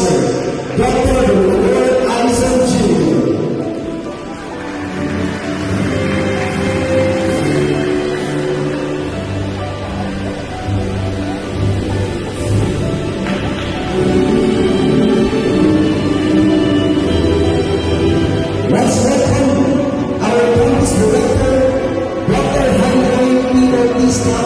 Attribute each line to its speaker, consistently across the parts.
Speaker 1: Officer, Dr. Robert Allison Jr. Let's welcome our campus director, Dr. Henry P. Bautista,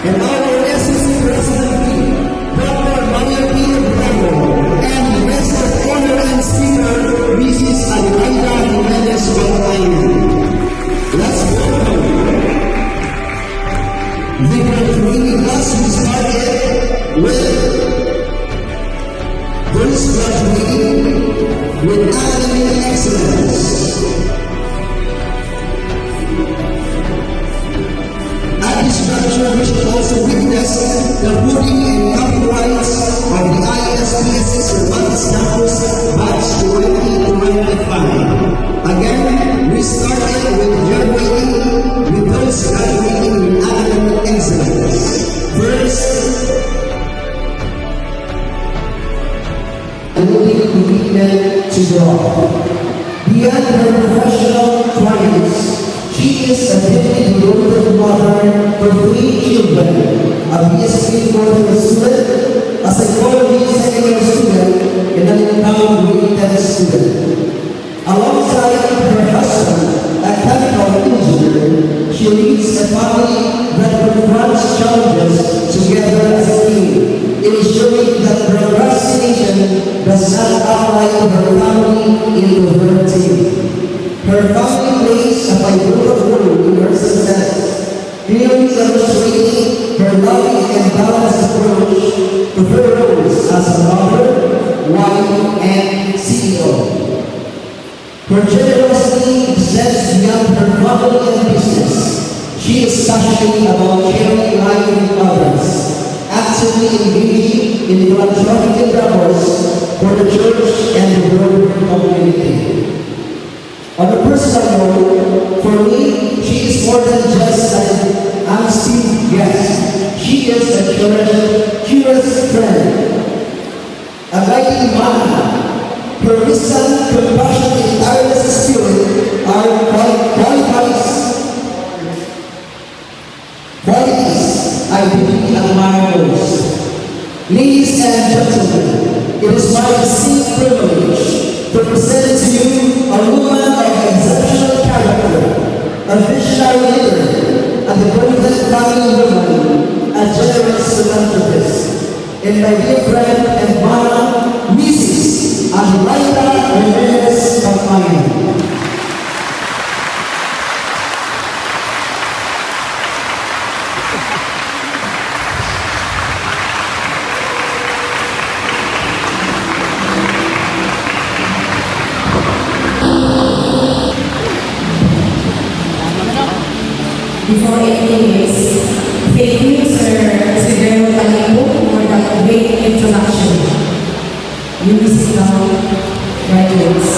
Speaker 1: and our SEC President, Dr. Maria P. Bravo, and the rest of honor and speaker, Mrs. Adelaida Jimenez Valentine. Let's welcome. The graduating class we started with those graduating with academic excellence. At this structure, we should also witness the voting and copyrights of the ISPS Cervantes Campus Batch 2025. Again, we started with graduating with those graduating with academic excellence. First, ability commitment to God. Beyond her professional triumphs, she is a deeply devoted mother for 3 children, a BSc fourth student, a psychology second student, and an account grade 10 student. Alongside her husband, a chemical engineer, she leads a family that confronts challenges together as a team, ensuring that procrastination does not apply to her family into her team. Her family plays a pivotal role in her success, clearly demonstrating her loving and balanced approach to her roles as a mother, wife, and CEO. Her generosity extends beyond her family and business. She is passionate about sharing life with others, actively engaging in philanthropic endeavors for the church and the broader community. On a personal note, for me, she is more than just an unseen guest. She is a curious friend, a guiding man. Her wisdom, compassion, and tireless spirit are qualities I deeply admire most. Ladies and gentlemen, it is my distinct privilege to present to you a woman of exceptional character, a visionary leader, and a devoted family woman, a generous philanthropist, and my dear friend and mother, Mrs. Adelaida Jimenez Valentine.
Speaker 2: Before anything else, thank you, Sir Severo Palipo, for that great introduction. You will sit down, graduates.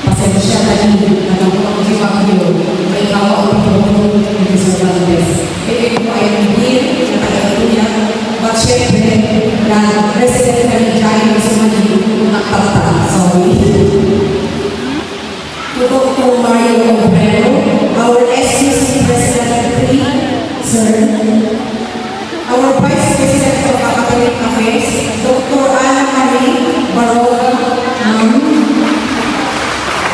Speaker 2: Pasensya tadi, nagpapagsiwag yun, may kawa o pagpapagod ng Sir Valdez. Ibig ko ay hindi, nakakatunya, but syempre, na resident kami dyan, gusto maging nakatata. Sorry. To Dr. Mario Obrero, our SUC President 3, Sir. Our Vice President of Academic Affairs, Dr. Ana Marie Baroga,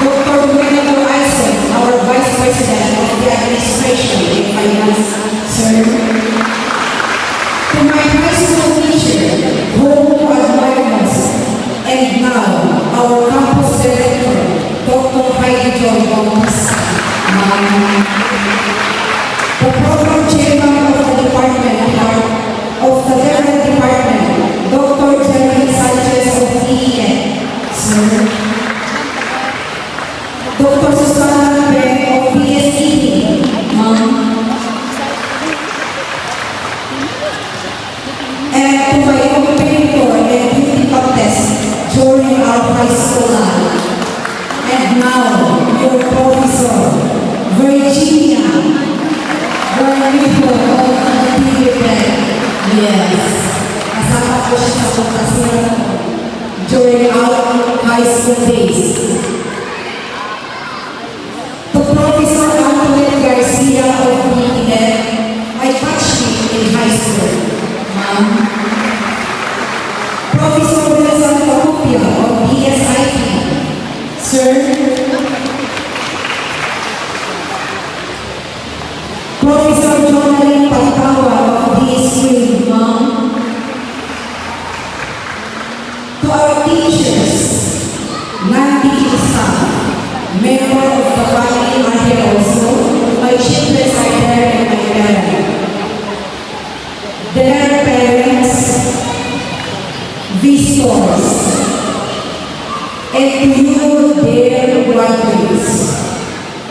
Speaker 2: Dr. William Eisen, our Vice President of the Administration and Finance, Sir. To my high school teacher, whom you admire most, and now our campus director, Dr. Heidi Joy Bautista, the program chairman of the department of the Federal Department, Dr. Jeremy Sanchez of EEN, Sir. Dr. Susana Pe of PSED, Ma'am. And to my competitor and beauty contest during our high school life. And now, your Professor, Virginia, wonderful of the yes. Pangasinan during our high school days. To Professor Antoinette Garcia of BNet, my batchmate in high school. Ma'am. Professor Wilson Corrupia of BSIT. Sir. Professor Jonathan Pagkawa of DSU. Ma'am. To our teachers, non-teaching staff, member of the family are here also. My children are there and my parents. Their parents, visitors, and to you, dear graduates.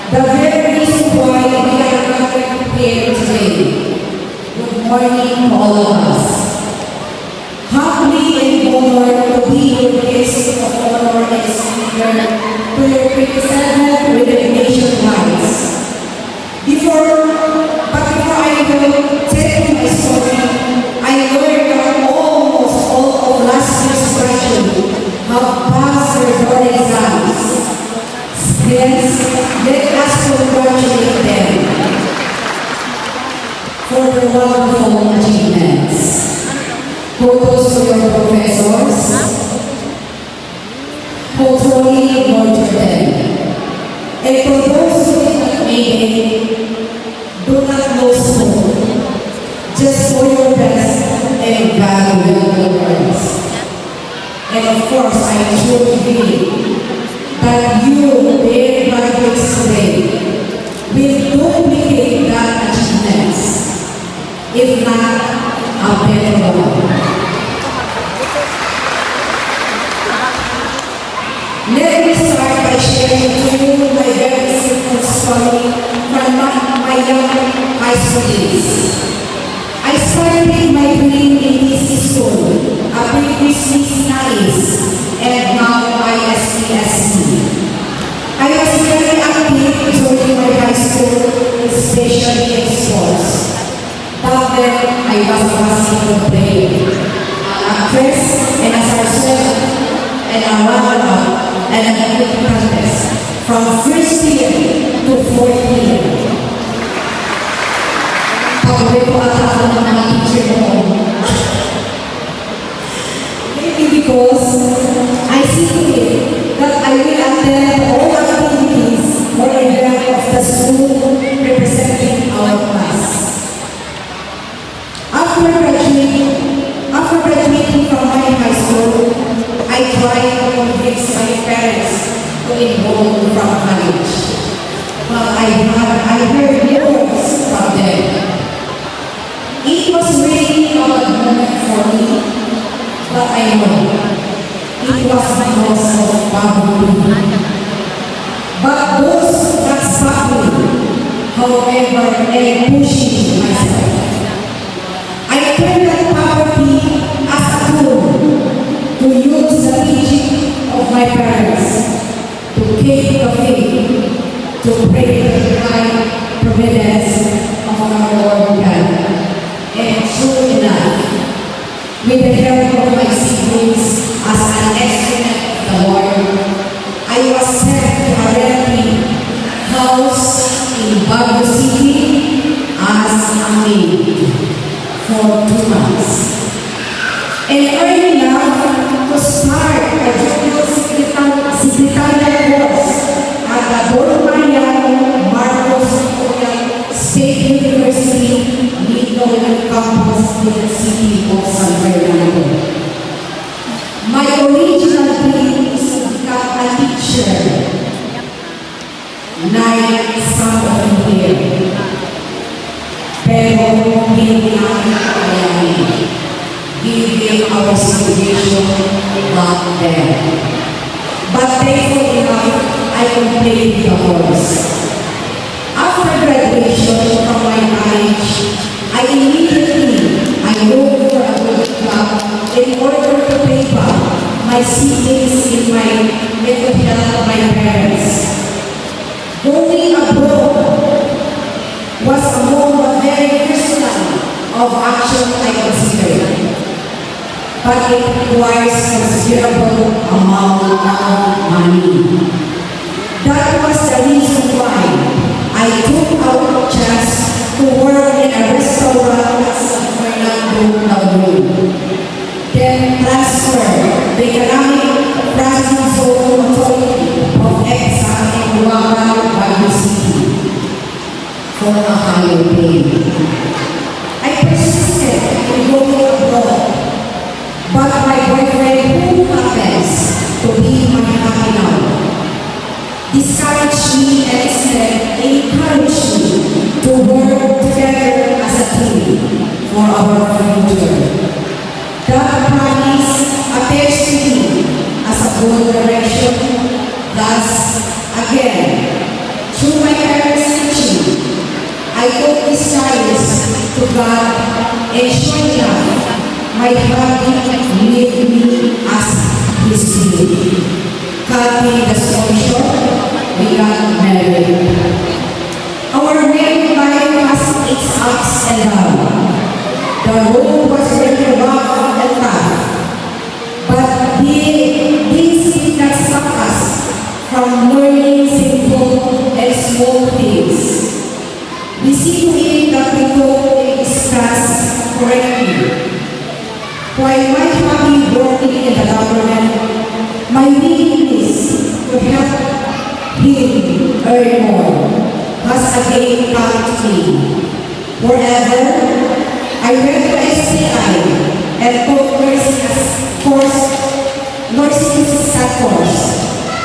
Speaker 2: The very reason why we are gathered here today. Good morning to all of us. Humbly and honored to be your guest of honor and speaker to your 27th resignation rites. Before I will tell you my story, I learned that almost all of last year's graduates have passed their board exams. Hence, let us congratulate them for their wonderful achievements. Kudos to your professors who truly nurtured them. And for those who did not make it, do not lose hope. Just do your best and value your words. And of course, I truly believe that you, dear graduates today, will duplicate that achievements, if not a better one. Let me start by sharing to you my very simple story from my young high school days. I started my dream in this school, a previously nice, and now ISPSC. I was very active during my high school, especially in sports. Back then, I was a basketball player, an actress, and a sarsuela, and a runner-up, and a beauty contest from first year to fourth year. Pag-uwi ko ata ako ng mga teacher mo. Maybe because I see to it that I will attend all activities or events of the school representing our class. After graduating from my high school, I tried to convince my parents to enroll from college. But I heard words from them. It was really a bad moment for me, but I know it was because of poverty. But those that stopped me, however, and pushing myself. I turned that poverty as a tool to use the teaching of my parents to keep the faith, to pray the divine providence of our Lord God. And true enough, with the help of my siblings as an instrument of the Lord, I was sent to a renting house in Baguio City as a maid for 2 months. And early enough to start a junior secretarial course at the Don Mariano Marcos State University, Midland Campus in the city of San Fernando. My original dream is to become a teacher, like some of you here. Pero hindi namin kakayanin, given our situation back then. But thankful enough, I completed the course. After graduation from my college, I looked for a good job in order to pay back my siblings in my mental health of my parents. Going abroad was among the very first line of action I considered. but it requires considerable amount of money. That was the reason why I took out a chance to work in a restaurant at San Fernando, Nauru. Then transferred the Economic Transit Zone Authority of EXA in Huacan, Baguio City for a higher pay. I persisted in going abroad, but my boyfriend, who happens to be my happy now, discouraged me and instead encouraged me to work together as a team for our future. That promise appears to me as a good direction. Thus, again, through my parents' teaching, I owe this guidance to God and sure enough, my hubby made me as his slave. Cutting the story short, we got married. Our married life has its ups and downs. The road was very rough and tough, but this did not stop us from learning simple and small things. We see to it that we talk and discuss correctly. While my hubby working in the government, my willingness to help him earn more has again come to me. Moreover, I went to STI and took nursing course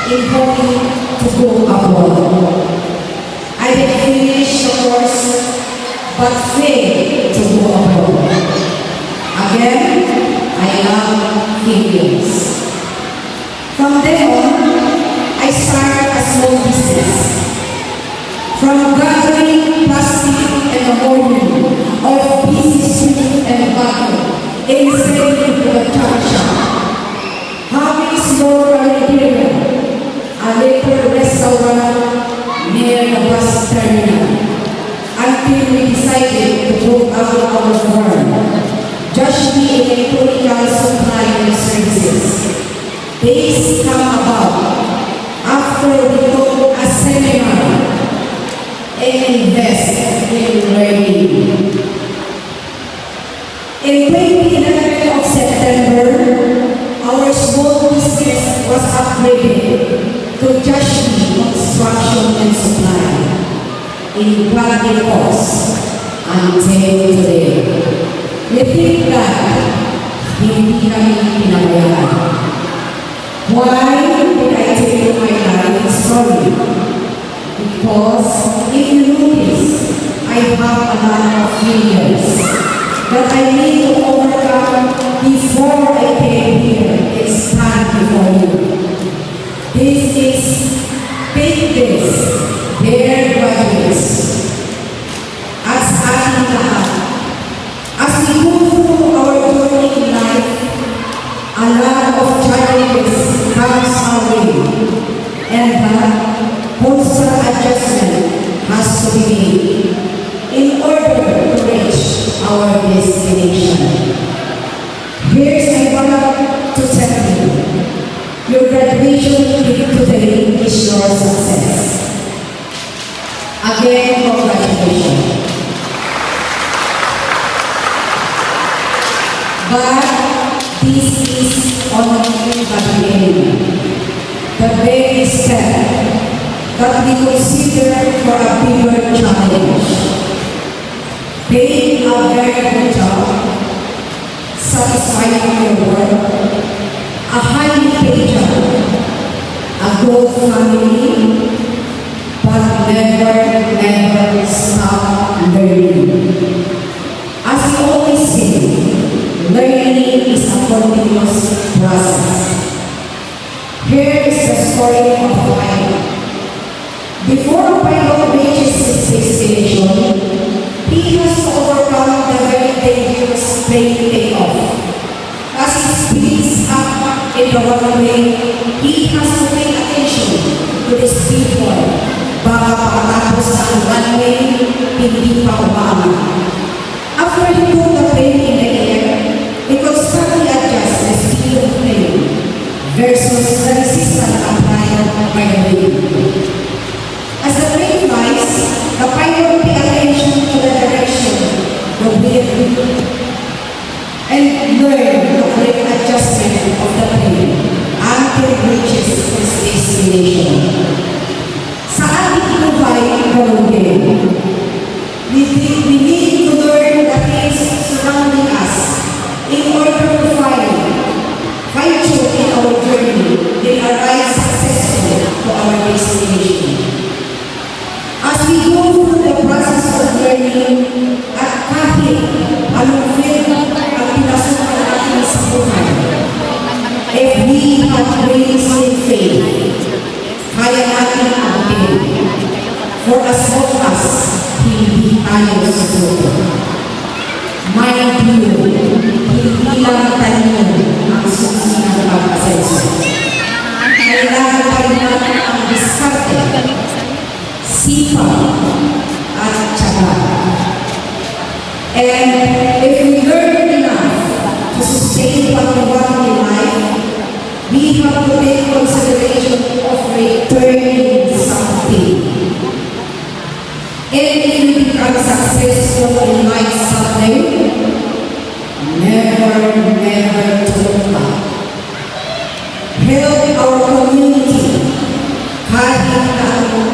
Speaker 2: in hoping to go abroad. I had finished the course but failed to go abroad. Again, I love Philippines. From then on, I started a small business. From gathering plastic in the morning, or busy street and bottle, and selling to the chop shop. Having small career, a little restaurant near the bus terminal, until we decided to go out our firm, Josh B. Electronical Supply and Services. This come about after we took a seminar and invest in learning. In 2011 of September, our small business was upgraded to Josh B. Construction and Supply in Quality Course until today. We think that hindi kami pinabayaan. Why did I tell you my life story? Because if you notice, I have a lot of failures that I need to overcome before I came here and stand before you. This is take this, dear graduates, as ating lahat. As we go through our journey in life, a lot of challenges comes our way, and that constant adjustment has to be made in order to reach our destination. Here's I want to tell you, your graduation today is your success. Again, congratulations. But this is only the beginning, the very step that we consider for a bigger challenge. Being a very good job, satisfying your work, a highly paid job, a good family, but never stop learning. As we always say, learning is a continuous process. Here is the story of a pilot. Before a pilot reaches his destination, he has to overcome the very dangerous plane takeoff. As he speeds up in the runway, he has to pay attention to the speed board. Baka pakatapos ang runway, hindi pa umama. After he took the plane in the air, he constantly adjusts and learn the correct adjustment of the brain until it reaches its destination. Sa ating buhay, ganun din. We need to learn the things surrounding us in order to fine-tune in our journey and arrive successfully to our destination. As we go through the process of learning at kahit anong field ang pinasukan natin sa buhay, if we have grace in faith, kaya natin atin for as long as hindi tayo susuko. Mind you, hindi lang tayo ang susi ng pagkasenso. Kailangan pa rin natin ang diskarte, sipag, at tiyaga. And if we learn enough to sustain what we want in life, we have to take consideration of returning something. And if we become successful in life someday, never turn back. Help our community, kahit na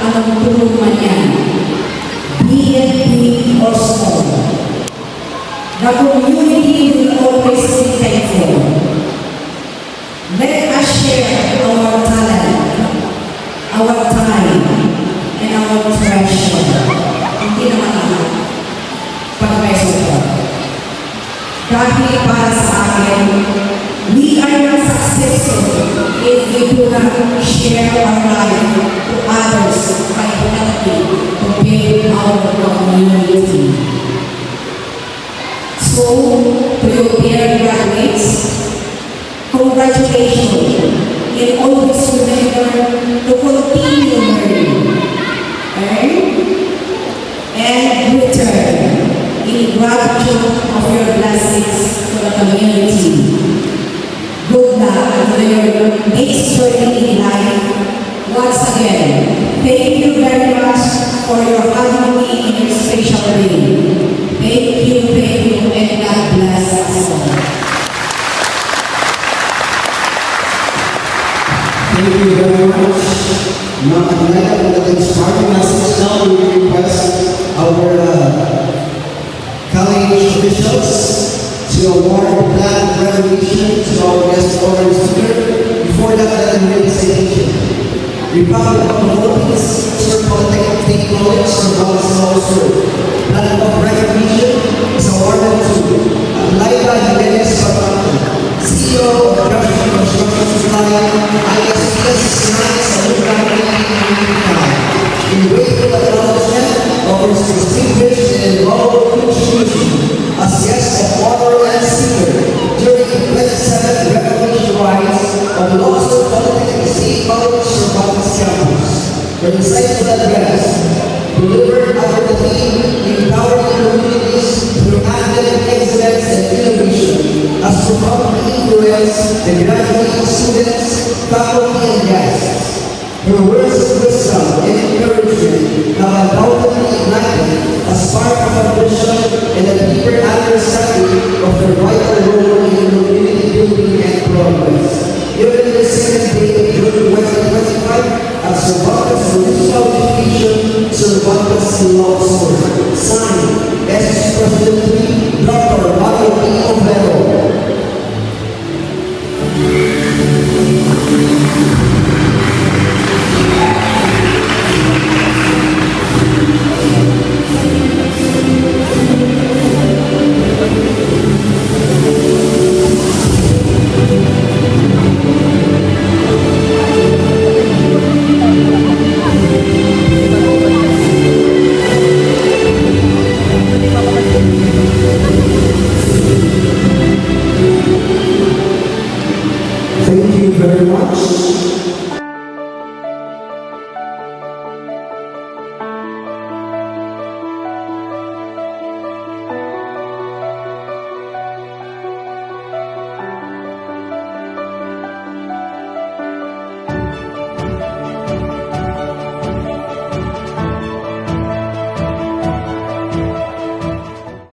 Speaker 2: anong tulungan yan, be it big or small. The community will always be thankful. Let us share our talent, our time, and our treasure. Hindi naman lahat. Pag-treasure. Dahil para sa akin, we are not successful if we do not share our life to others by helping to build our community. So, to your dear graduates, congratulations, and always remember to continue learning, and return in gratitude of your blessings to the community. Good luck to your next journey in life. Once again, thank you very much for your having me in your special day. Thank you, and God bless us all.
Speaker 1: Thank you very much. Now, I'd like to let us start the message. Now, we request our college officials to award the plaque of recognition to our guest honored speaker. Before that, let them read the citation. Republic of the Philippines, Sir Polytechnic College, Sir Gonzalo Sur. Plaque of recognition is awarded to Laila Jimenez Barbato, CEO of Russian Construction Supply, ISPS Science and in grateful acknowledgement of his distinguished and noble contribution as guest of honor and speaker during the 27th recognition rites of the Lawson Polytechnic State College Cervantes campus. The insightful address delivered under the theme Empowering Communities through Academic Excellence and Innovation has profoundly influenced the graduating students, faculty, and guests. Her words of wisdom and encouragement have undoubtedly ignited a spark of ambition and a deeper understanding